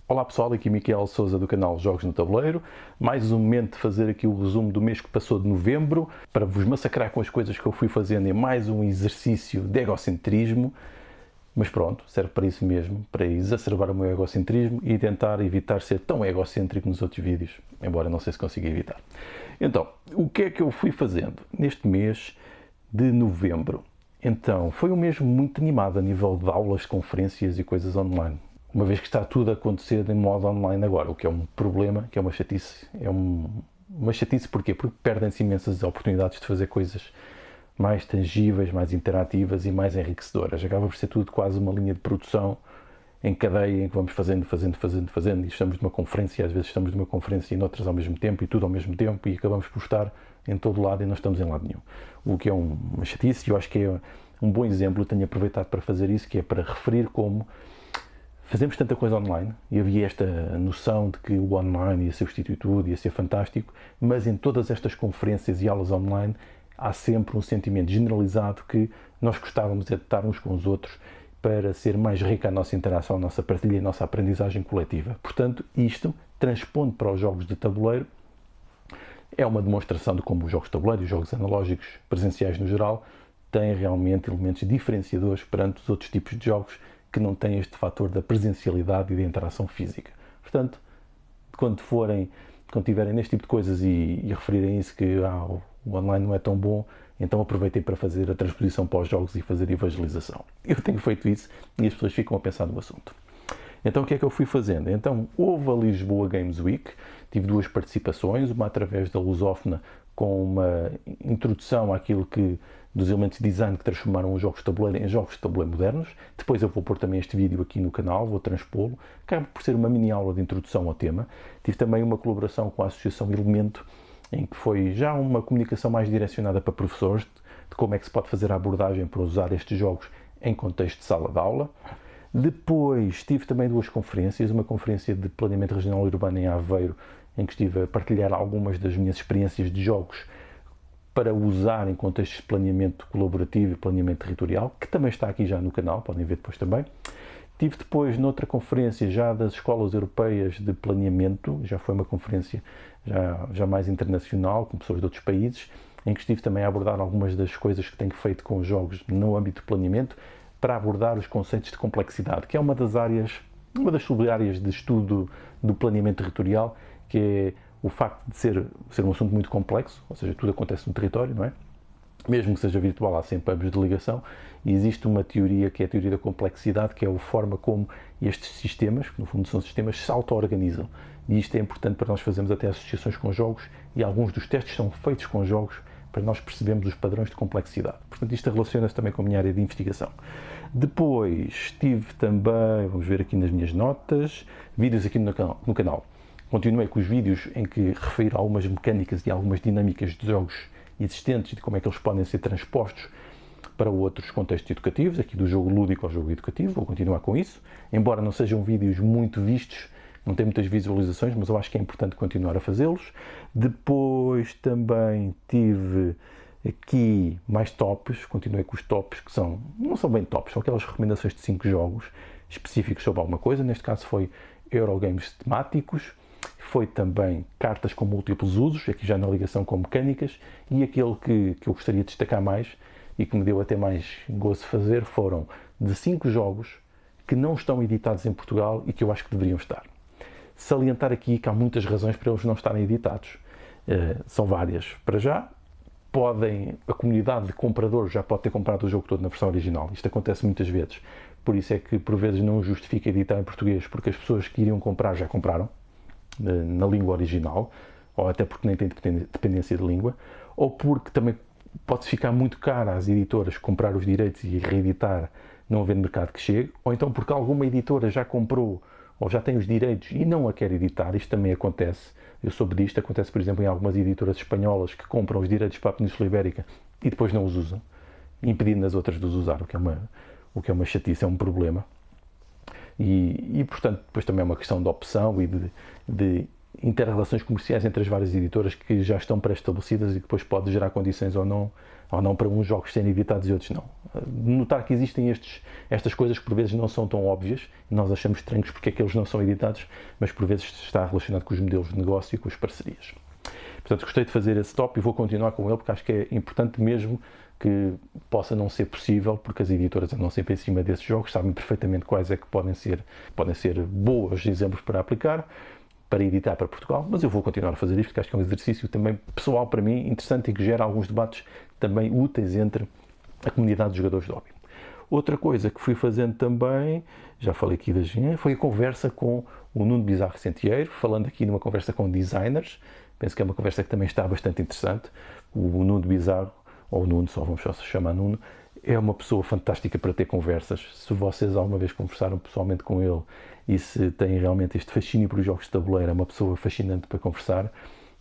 Olá pessoal, aqui Miquel Sousa do canal Jogos no Tabuleiro. Mais um momento de fazer aqui o resumo do mês que passou de novembro, para vos massacrar com as coisas que eu fui fazendo em mais um exercício de egocentrismo. Mas pronto, serve para isso mesmo, para exacerbar o meu egocentrismo e tentar evitar ser tão egocêntrico nos outros vídeos, embora não sei se consiga evitar. Então, o que é que eu fui fazendo neste mês de novembro? Então, foi um mês muito animado a nível de aulas, conferências e coisas online. Uma vez que está tudo a acontecer em modo online agora, o que é um problema, que é uma chatice. Uma chatice porquê? Porque perdem-se imensas oportunidades de fazer coisas mais tangíveis, mais interativas e mais enriquecedoras. Acaba por ser tudo quase uma linha de produção em cadeia, em que vamos fazendo, e estamos numa conferência, às vezes estamos numa conferência e noutras ao mesmo tempo, e tudo ao mesmo tempo, e acabamos por estar em todo lado e não estamos em lado nenhum. O que é uma chatice, e eu acho que é um bom exemplo, eu tenho aproveitado para fazer isso, que é para referir como fazemos tanta coisa online, e havia esta noção de que o online ia substituir tudo, ia ser fantástico, mas em todas estas conferências e aulas online há sempre um sentimento generalizado que nós gostávamos de estar uns com os outros para ser mais rica a nossa interação, a nossa partilha e a nossa aprendizagem coletiva. Portanto, isto, transpondo para os jogos de tabuleiro, é uma demonstração de como os jogos de tabuleiro e os jogos analógicos presenciais no geral têm realmente elementos diferenciadores perante os outros tipos de jogos que não têm este fator da presencialidade e da interação física. Portanto, quando tiverem neste tipo de coisas e referirem isso que o online não é tão bom, então aproveitem para fazer a transposição para os jogos e fazer evangelização. Eu tenho feito isso e as pessoas ficam a pensar no assunto. Então o que é que eu fui fazendo? Então houve a Lisboa Games Week, tive duas participações, uma através da Lusófona com uma introdução àquilo dos elementos de design que transformaram os jogos de tabuleiro em jogos de tabuleiro modernos. Depois eu vou pôr também este vídeo aqui no canal, vou transpô-lo. Acaba por ser uma mini aula de introdução ao tema. Tive também uma colaboração com a Associação Elemento, em que foi já uma comunicação mais direcionada para professores, de como é que se pode fazer a abordagem para usar estes jogos em contexto de sala de aula. Depois tive também duas conferências, uma conferência de planeamento regional e urbano em Aveiro, em que estive a partilhar algumas das minhas experiências de jogos para usar em contextos de planeamento colaborativo e planeamento territorial, que também está aqui já no canal, podem ver depois também. Tive depois noutra conferência já das escolas europeias de planeamento, já foi uma conferência já mais internacional, com pessoas de outros países, em que estive também a abordar algumas das coisas que tenho feito com os jogos no âmbito de planeamento, para abordar os conceitos de complexidade, que é uma das sub-áreas de estudo do planeamento territorial, que é o facto de ser um assunto muito complexo, ou seja, tudo acontece no território, não é? Mesmo que seja virtual, há sempre hubs de ligação, e existe uma teoria que é a teoria da complexidade, que é a forma como estes sistemas, que no fundo são sistemas, se auto-organizam. E isto é importante para nós fazermos até associações com jogos, e alguns dos testes são feitos com jogos para nós percebermos os padrões de complexidade. Portanto, isto relaciona-se também com a minha área de investigação. Depois tive também, vamos ver aqui nas minhas notas, vídeos aqui no canal. Continuei com os vídeos em que refiro a algumas mecânicas e algumas dinâmicas de jogos existentes e de como é que eles podem ser transpostos para outros contextos educativos, aqui do jogo lúdico ao jogo educativo, vou continuar com isso, embora não sejam vídeos muito vistos, não tem muitas visualizações, mas eu acho que é importante continuar a fazê-los. Depois também tive aqui mais tops, continuei com os tops que não são bem tops, são aquelas recomendações de 5 jogos específicos sobre alguma coisa, neste caso foi Eurogames temáticos, foi também cartas com múltiplos usos, aqui já na ligação com mecânicas, e aquele que eu gostaria de destacar mais e que me deu até mais gozo fazer foram de 5 jogos que não estão editados em Portugal e que eu acho que deveriam estar. Salientar aqui que há muitas razões para eles não estarem editados. São várias. Para já, a comunidade de compradores já pode ter comprado o jogo todo na versão original. Isto acontece muitas vezes. Por isso é que, por vezes, não justifica editar em português, porque as pessoas que iriam comprar já compraram na língua original, ou até porque nem tem dependência de língua, ou porque também pode ficar muito caro às editoras comprar os direitos e reeditar, não havendo mercado que chegue, ou então porque alguma editora já comprou ou já tem os direitos e não a quer editar. Isto também acontece, eu soube disto, acontece por exemplo em algumas editoras espanholas que compram os direitos para a Península Ibérica e depois não os usam, impedindo as outras de os usar, o que é uma chatice, é um problema. E portanto, depois também é uma questão de opção e de inter-relações comerciais entre as várias editoras que já estão pré-estabelecidas e depois pode gerar condições ou não ou não para uns jogos serem editados e outros não. Notar que existem estas coisas que por vezes não são tão óbvias, nós achamos estranhos porque é que eles não são editados, mas por vezes está relacionado com os modelos de negócio e com as parcerias. Portanto, gostei de fazer esse top e vou continuar com ele porque acho que é importante mesmo que possa não ser possível, porque as editoras andam sempre em cima desses jogos, sabem perfeitamente quais é que podem ser bons exemplos para aplicar, para editar para Portugal, mas eu vou continuar a fazer isto porque acho que é um exercício também pessoal para mim, interessante e que gera alguns debates também úteis entre a comunidade de jogadores de hobby. Outra coisa que fui fazendo também, já falei aqui da Jean, foi a conversa com o Nuno Bizarro Sentieiro, falando aqui numa conversa com designers. Penso que é uma conversa que também está bastante interessante. O Nuno Bizarro, ou o Nuno, só vamos só se chamar Nuno, é uma pessoa fantástica para ter conversas. Se vocês alguma vez conversaram pessoalmente com ele e se têm realmente este fascínio por os jogos de tabuleiro, é uma pessoa fascinante para conversar,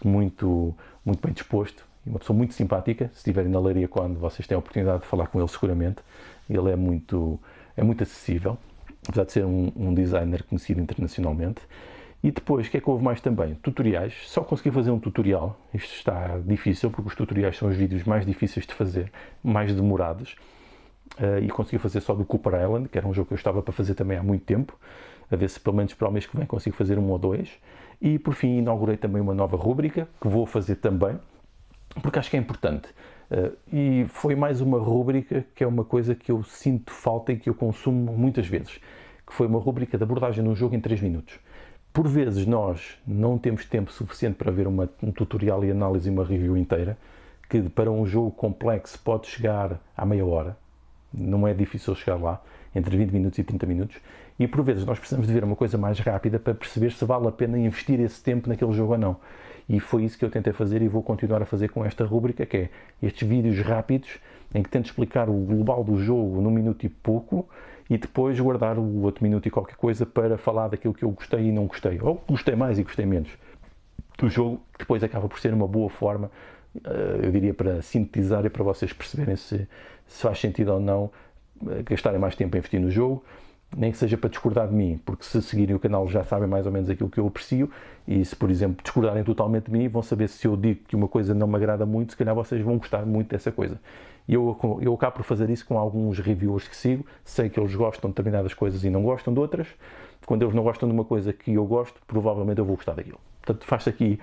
muito, muito bem disposto e uma pessoa muito simpática. Se estiverem na Leiria quando vocês têm a oportunidade de falar com ele seguramente, ele é muito acessível, apesar de ser um designer conhecido internacionalmente. E depois, o que é que houve mais também? Tutoriais. Só consegui fazer um tutorial. Isto está difícil, porque os tutoriais são os vídeos mais difíceis de fazer, mais demorados. E consegui fazer só do Cooper Island, que era um jogo que eu estava para fazer também há muito tempo. A ver se pelo menos para o mês que vem consigo fazer um ou dois. E por fim inaugurei também uma nova rúbrica, que vou fazer também, porque acho que é importante. E foi mais uma rúbrica que é uma coisa que eu sinto falta e que eu consumo muitas vezes. Que foi uma rúbrica de abordagem de um jogo em 3 minutos. Por vezes nós não temos tempo suficiente para ver um tutorial e análise e uma review inteira, que para um jogo complexo pode chegar à meia hora. Não é difícil chegar lá, entre 20 minutos e 30 minutos. E por vezes nós precisamos de ver uma coisa mais rápida para perceber se vale a pena investir esse tempo naquele jogo ou não. E foi isso que eu tentei fazer e vou continuar a fazer com esta rúbrica, que é estes vídeos rápidos, em que tento explicar o global do jogo num minuto e pouco, e depois guardar o outro minuto e qualquer coisa para falar daquilo que eu gostei e não gostei, ou gostei mais e gostei menos do jogo, que depois acaba por ser uma boa forma, eu diria, para sintetizar e para vocês perceberem se faz sentido ou não gastarem mais tempo a investir no jogo, nem que seja para discordar de mim, porque se seguirem o canal já sabem mais ou menos aquilo que eu aprecio, e se, por exemplo, discordarem totalmente de mim, vão saber se eu digo que uma coisa não me agrada muito, se calhar vocês vão gostar muito dessa coisa. E eu acabo por fazer isso com alguns reviewers que sigo, sei que eles gostam de determinadas coisas e não gostam de outras. Quando eles não gostam de uma coisa que eu gosto, provavelmente eu vou gostar daquilo. Portanto, faz-se aqui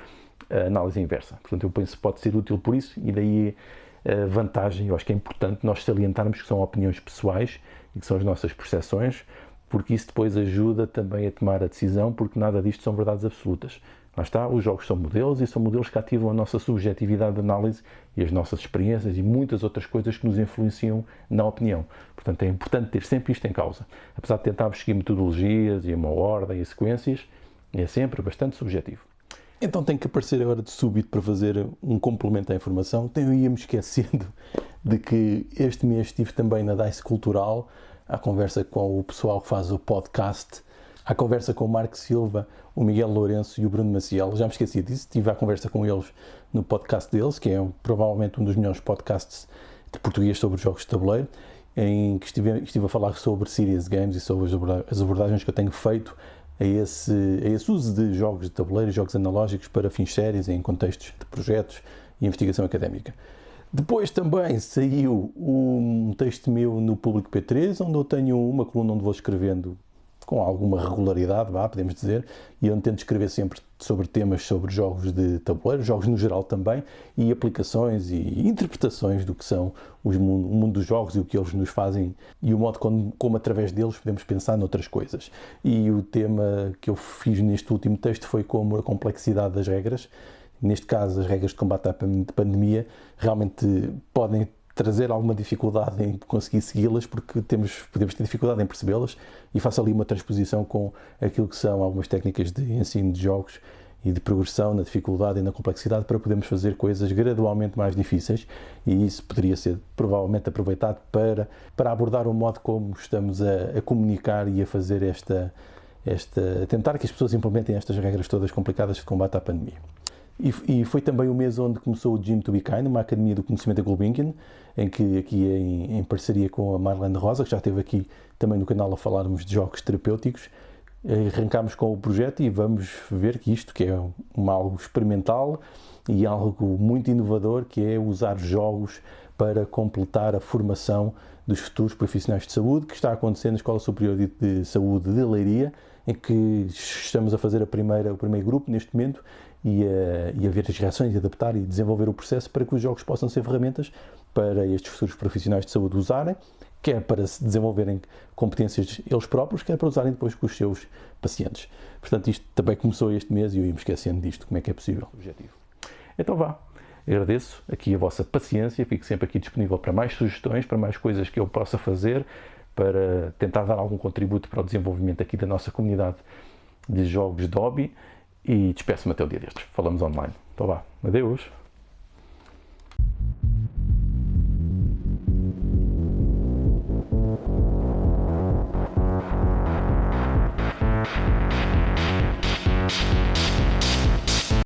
a análise inversa. Portanto, eu penso que pode ser útil por isso, e daí a vantagem, eu acho que é importante nós salientarmos que são opiniões pessoais e que são as nossas percepções, porque isso depois ajuda também a tomar a decisão, porque nada disto são verdades absolutas. Lá está, os jogos são modelos e são modelos que ativam a nossa subjetividade de análise e as nossas experiências e muitas outras coisas que nos influenciam na opinião. Portanto, é importante ter sempre isto em causa. Apesar de tentarmos seguir metodologias e uma ordem e sequências, é sempre bastante subjetivo. Então tenho que aparecer agora de súbito para fazer um complemento à informação. Eu ia-me esquecendo de que este mês estive também na DICE Cultural, à conversa com o pessoal que faz o podcast, à conversa com o Marco Silva, o Miguel Lourenço e o Bruno Maciel. Já me esqueci disso, estive à conversa com eles no podcast deles, que é provavelmente um dos melhores podcasts de português sobre jogos de tabuleiro, em que estive a falar sobre serious games e sobre as abordagens que eu tenho feito a esse uso de jogos de tabuleiro e jogos analógicos para fins sérios em contextos de projetos e investigação académica. Depois também saiu um texto meu no Público P3, onde eu tenho uma coluna onde vou escrevendo com alguma regularidade, podemos dizer, e onde tento escrever sempre sobre temas sobre jogos de tabuleiro, jogos no geral também, e aplicações e interpretações do que são o mundo dos jogos e o que eles nos fazem e o modo como através deles podemos pensar noutras coisas. E o tema que eu fiz neste último texto foi como a complexidade das regras, neste caso as regras de combate à pandemia, realmente podem trazer alguma dificuldade em conseguir segui-las, porque podemos ter dificuldade em percebê-las, e faço ali uma transposição com aquilo que são algumas técnicas de ensino de jogos e de progressão na dificuldade e na complexidade para podermos fazer coisas gradualmente mais difíceis, e isso poderia ser provavelmente aproveitado para abordar o modo como estamos a comunicar e a fazer tentar que as pessoas implementem estas regras todas complicadas de combate à pandemia. E foi também o mês onde começou o Gym to Be Kind, uma academia do conhecimento da Gulbenkian, em que aqui em parceria com a Marlene Rosa, que já esteve aqui também no canal a falarmos de jogos terapêuticos, arrancámos com o projeto e vamos ver que isto que é algo experimental e algo muito inovador, que é usar jogos para completar a formação dos futuros profissionais de saúde, que está a acontecer na Escola Superior de Saúde de Leiria, em que estamos a fazer o primeiro grupo neste momento e a ver as reações, e adaptar e desenvolver o processo para que os jogos possam ser ferramentas para estes futuros profissionais de saúde usarem, quer para se desenvolverem competências eles próprios, quer para usarem depois com os seus pacientes. Portanto, isto também começou este mês e eu ia me esquecendo disto, como é que é possível. Objetivo. Então vá, agradeço aqui a vossa paciência, fico sempre aqui disponível para mais sugestões, para mais coisas que eu possa fazer, para tentar dar algum contributo para o desenvolvimento aqui da nossa comunidade de jogos de hobby, e despeço-me até o dia destes. Falamos online. Então vá, adeus!